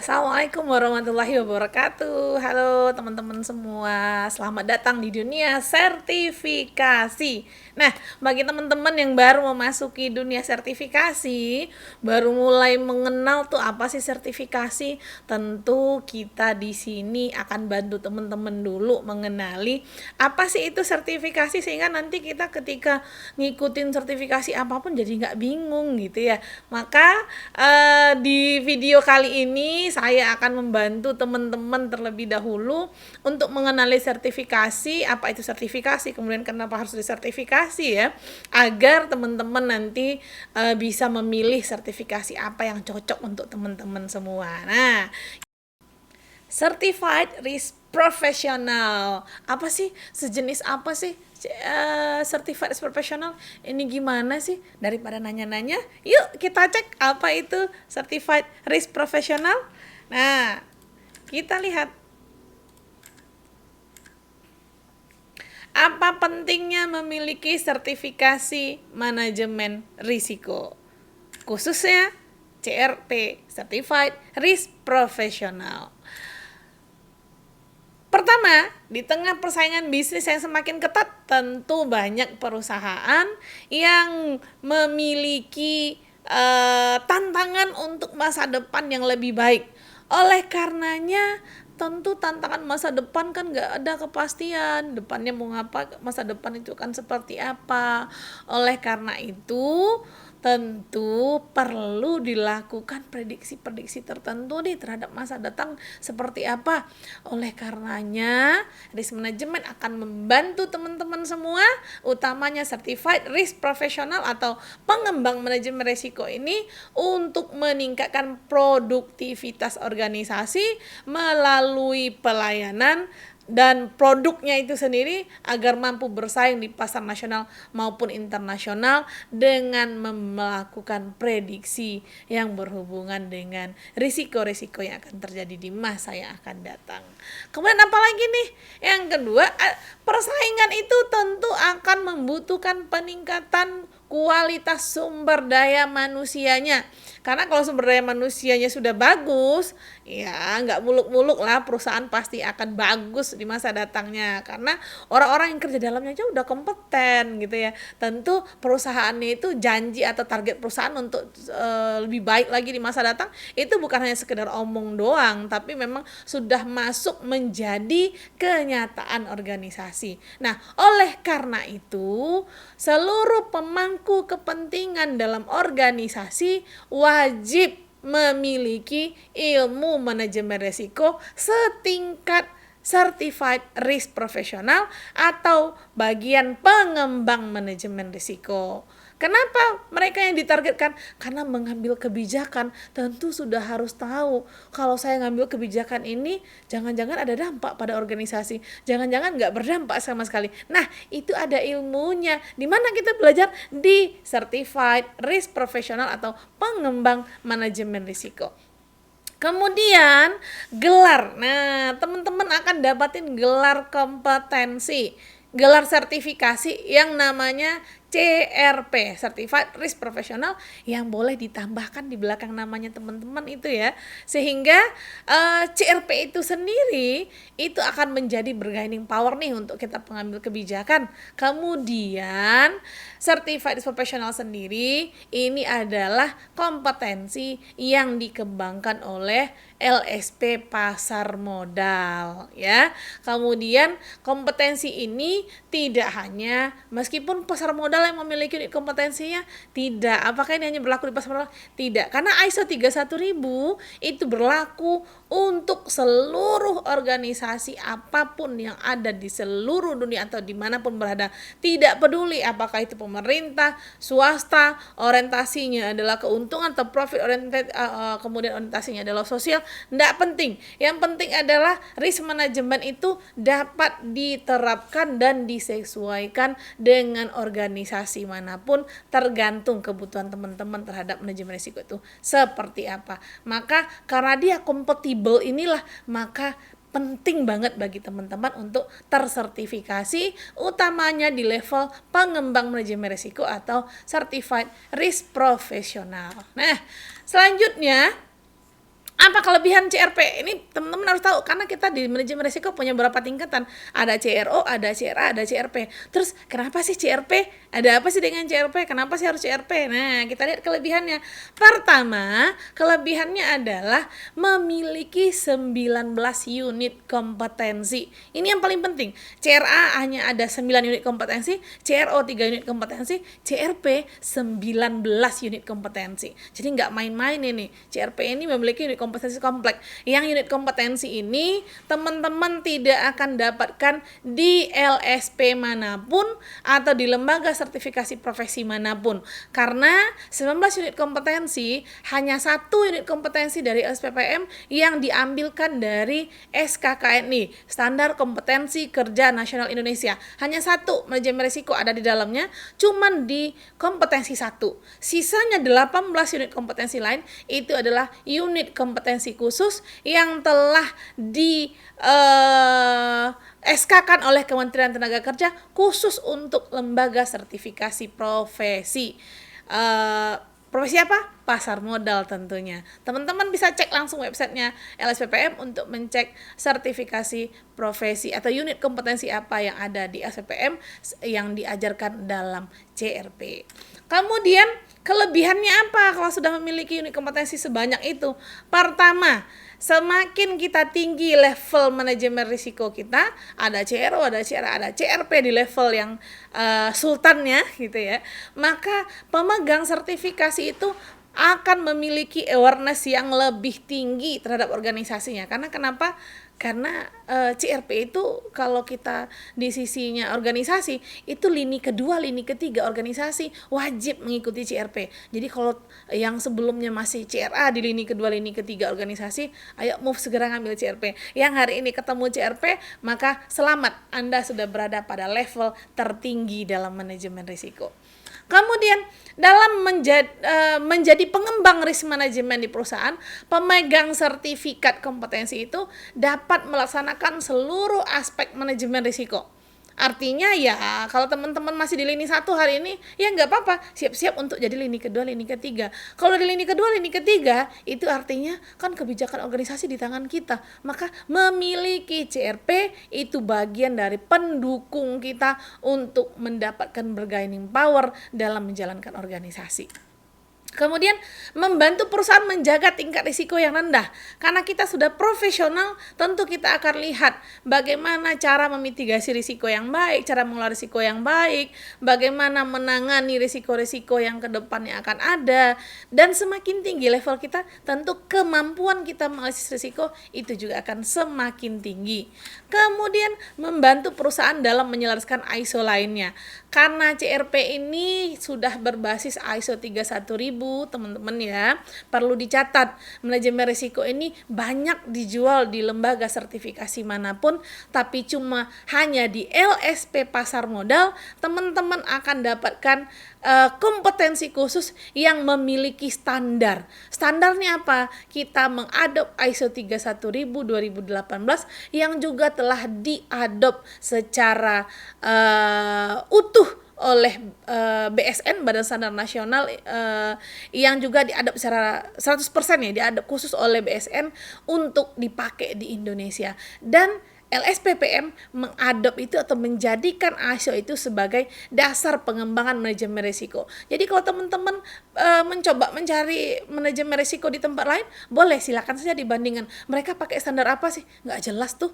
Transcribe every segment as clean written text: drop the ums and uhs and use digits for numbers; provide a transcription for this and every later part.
Assalamualaikum warahmatullahi wabarakatuh. Halo teman-teman semua, selamat datang di dunia sertifikasi. Nah, bagi teman-teman yang baru memasuki dunia sertifikasi, baru mulai mengenal tuh apa sih sertifikasi, tentu kita di sini akan bantu teman-teman dulu mengenali apa sih itu sertifikasi, sehingga nanti kita ketika ngikutin sertifikasi apapun jadi nggak bingung gitu ya. Maka di video kali ini saya akan membantu teman-teman terlebih dahulu untuk mengenali sertifikasi, apa itu sertifikasi, kemudian kenapa harus disertifikasi ya, agar teman-teman nanti bisa memilih sertifikasi apa yang cocok untuk teman-teman semua. Nah, Certified Risk Professional. Apa sih? Sejenis apa sih? Certified Risk Professional ini gimana sih? Daripada nanya-nanya, yuk kita cek apa itu Certified Risk Professional. Nah, kita lihat apa pentingnya memiliki sertifikasi manajemen risiko, khususnya CRP, Certified Risk Professional. Pertama, di tengah persaingan bisnis yang semakin ketat, tentu banyak perusahaan yang memiliki tantangan untuk masa depan yang lebih baik. Oleh karenanya, tentu tantangan masa depan kan nggak ada kepastian, depannya mau ngapa, masa depan itu kan seperti apa. Oleh karena itu, tentu perlu dilakukan prediksi-prediksi tertentu nih terhadap masa datang seperti apa. Oleh karenanya, risk management akan membantu teman-teman semua, utamanya certified risk professional atau pengembang manajemen risiko ini, untuk meningkatkan produktivitas organisasi melalui pelayanan dan produknya itu sendiri agar mampu bersaing di pasar nasional maupun internasional dengan melakukan prediksi yang berhubungan dengan risiko-risiko yang akan terjadi di masa yang akan datang. Kemudian apa lagi nih? Yang kedua, persaingan itu tentu akan membutuhkan peningkatan kualitas sumber daya manusianya. Karena kalau sumber daya manusianya sudah bagus, ya nggak muluk-muluk lah perusahaan pasti akan bagus di masa datangnya. Karena orang-orang yang kerja dalamnya aja udah kompeten gitu ya. Tentu perusahaannya itu janji atau target perusahaan untuk lebih baik lagi di masa datang, itu bukan hanya sekedar omong doang, tapi memang sudah masuk menjadi kenyataan organisasi. Nah, oleh karena itu, seluruh pemangku kepentingan dalam organisasi wajib memiliki ilmu manajemen risiko setingkat Certified Risk Professional atau bagian pengembang manajemen risiko. Kenapa mereka yang ditargetkan? Karena mengambil kebijakan tentu sudah harus tahu kalau saya ngambil kebijakan ini jangan-jangan ada dampak pada organisasi, jangan-jangan nggak berdampak sama sekali. Nah, itu ada ilmunya. Di mana kita belajar? Di Certified Risk Professional atau pengembang manajemen risiko. Kemudian gelar. Nah, teman-teman akan dapatin gelar kompetensi, gelar sertifikasi yang namanya CRP, Certified Risk Professional, yang boleh ditambahkan di belakang namanya teman-teman itu ya. Sehingga CRP itu sendiri itu akan menjadi bargaining power nih untuk kita pengambil kebijakan. Kemudian Certified Risk Professional sendiri ini adalah kompetensi yang dikembangkan oleh LSP pasar modal ya. Kemudian kompetensi ini tidak hanya, meskipun pasar modal yang memiliki kompetensinya, tidak. Apakah ini hanya berlaku di pasar modal? Tidak, karena ISO 31000 itu berlaku untuk seluruh organisasi apapun yang ada di seluruh dunia atau dimanapun berada. Tidak peduli apakah itu pemerintah, swasta, orientasinya adalah keuntungan atau profit oriented, kemudian orientasinya adalah sosial, tidak penting. Yang penting adalah risk management itu dapat diterapkan dan disesuaikan dengan organisasi manapun, tergantung kebutuhan teman-teman terhadap manajemen risiko itu seperti apa. Maka karena dia kompatibel inilah, maka penting banget bagi teman-teman untuk tersertifikasi, utamanya di level pengembang manajemen risiko atau Certified Risk Professional. Nah, selanjutnya, apa kelebihan CRP ini teman-teman harus tahu, karena kita di manajemen risiko punya beberapa tingkatan. Ada CRO, ada CRA, ada CRP. Terus kenapa sih CRP? Ada apa sih dengan CRP? Kenapa sih harus CRP? Nah, kita lihat kelebihannya. Pertama, kelebihannya adalah memiliki 19 unit kompetensi. Ini yang paling penting. CRA hanya ada 9 unit kompetensi, CRO 3 unit kompetensi, CRP 19 unit kompetensi. Jadi nggak main-main ini. CRP ini memiliki unit kompetensi kompleks. Yang unit kompetensi ini teman-teman tidak akan dapatkan di LSP manapun atau di lembaga sertifikasi profesi manapun. Karena 19 unit kompetensi hanya 1 unit kompetensi dari SPPM yang diambilkan dari SKKNI, Standar Kompetensi Kerja Nasional Indonesia. Hanya 1 manajemen risiko ada di dalamnya, cuman di kompetensi 1. Sisanya 18 unit kompetensi lain itu adalah unit kompetensi khusus yang telah di SK-kan oleh Kementerian Tenaga Kerja khusus untuk lembaga sertifikasi profesi. Profesi apa? Pasar modal tentunya. Teman-teman bisa cek langsung websitenya LSPPM untuk mencek sertifikasi profesi atau unit kompetensi apa yang ada di SPPM yang diajarkan dalam CRP. Kemudian kelebihannya apa kalau sudah memiliki unit kompetensi sebanyak itu? Pertama, semakin kita tinggi level manajemen risiko kita, ada CRO, ada CRA, ada CRP di level yang sultannya gitu ya, maka pemegang sertifikasi itu akan memiliki awareness yang lebih tinggi terhadap organisasinya. Karena kenapa? Karena CRP itu kalau kita di sisinya organisasi itu lini kedua, lini ketiga organisasi wajib mengikuti CRP. Jadi kalau yang sebelumnya masih CRA di lini kedua, lini ketiga organisasi, ayo move segera ngambil CRP. Yang hari ini ketemu CRP, maka selamat, Anda sudah berada pada level tertinggi dalam manajemen risiko. Kemudian dalam menjadi pengembang risk management di perusahaan, pemegang sertifikat kompetensi itu dapat melaksanakan seluruh aspek manajemen risiko. Artinya ya kalau teman-teman masih di lini 1 hari ini ya nggak apa-apa, siap-siap untuk jadi lini kedua, lini ketiga. Kalau di lini kedua, lini ketiga itu artinya kan kebijakan organisasi di tangan kita, maka memiliki CRP itu bagian dari pendukung kita untuk mendapatkan bargaining power dalam menjalankan organisasi. Kemudian membantu perusahaan menjaga tingkat risiko yang rendah. Karena kita sudah profesional, tentu kita akan lihat bagaimana cara memitigasi risiko yang baik, cara mengelola risiko yang baik, bagaimana menangani risiko-risiko yang ke depannya akan ada. Dan semakin tinggi level kita, tentu kemampuan kita menganalisis risiko itu juga akan semakin tinggi. Kemudian membantu perusahaan dalam menyelaraskan ISO lainnya. Karena CRP ini sudah berbasis ISO 31000, teman-teman ya, perlu dicatat manajemen risiko ini banyak dijual di lembaga sertifikasi manapun, tapi cuma hanya di LSP pasar modal teman-teman akan dapatkan kompetensi khusus yang memiliki standar. Standarnya apa? Kita mengadop ISO 31000 2018 yang juga telah diadop secara utuh oleh BSN, Badan Standar Nasional, yang juga diadop secara 100% ya, diadop khusus oleh BSN untuk dipakai di Indonesia. Dan LSPPM mengadop itu atau menjadikan ISO itu sebagai dasar pengembangan manajemen risiko. Jadi kalau teman-teman mencoba mencari manajemen risiko di tempat lain, boleh silakan saja dibandingkan. Mereka pakai standar apa sih? Nggak jelas tuh.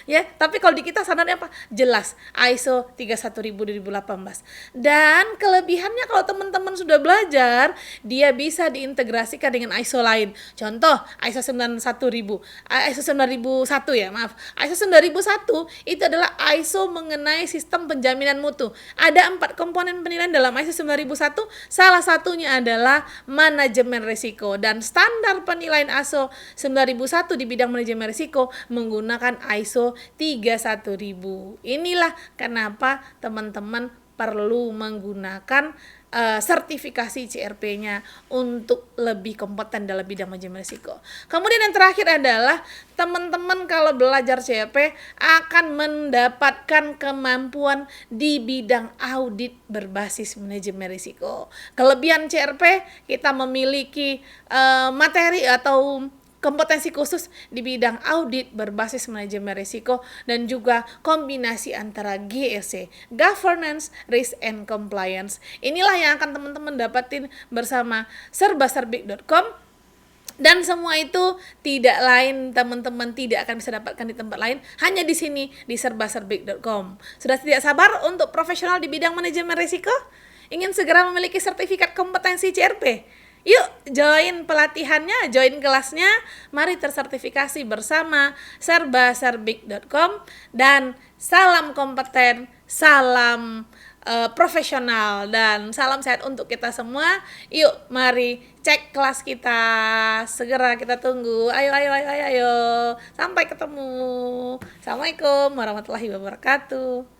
Ya, tapi kalau di kita standarnya apa? Jelas, ISO 31000 2018. Dan kelebihannya kalau teman-teman sudah belajar, dia bisa diintegrasikan dengan ISO lain. Contoh, ISO 91000, ISO 9001 ya, maaf. ISO 9001 itu adalah ISO mengenai sistem penjaminan mutu. Ada 4 komponen penilaian dalam ISO 9001, salah satunya adalah manajemen risiko. Dan standar penilaian ISO 9001 di bidang manajemen risiko menggunakan ISO 31000. Inilah kenapa teman-teman perlu menggunakan sertifikasi CRP-nya untuk lebih kompeten dalam bidang manajemen risiko. Kemudian yang terakhir adalah teman-teman kalau belajar CRP akan mendapatkan kemampuan di bidang audit berbasis manajemen risiko. Kelebihan CRP, kita memiliki materi atau kompetensi khusus di bidang audit berbasis manajemen risiko, dan juga kombinasi antara GRC, Governance, Risk and Compliance. Inilah yang akan teman-teman dapatin bersama serbaserbik.com. Dan semua itu tidak lain, teman-teman tidak akan bisa dapatkan di tempat lain, hanya di sini di serbaserbik.com. Sudah tidak sabar untuk profesional di bidang manajemen risiko? Ingin segera memiliki sertifikat kompetensi CRP? Yuk join pelatihannya, join kelasnya, mari tersertifikasi bersama serbaserbik.com. Dan salam kompeten, salam profesional, dan salam sehat untuk kita semua. Yuk mari cek kelas kita, segera kita tunggu. Ayo. Sampai ketemu. Assalamualaikum warahmatullahi wabarakatuh.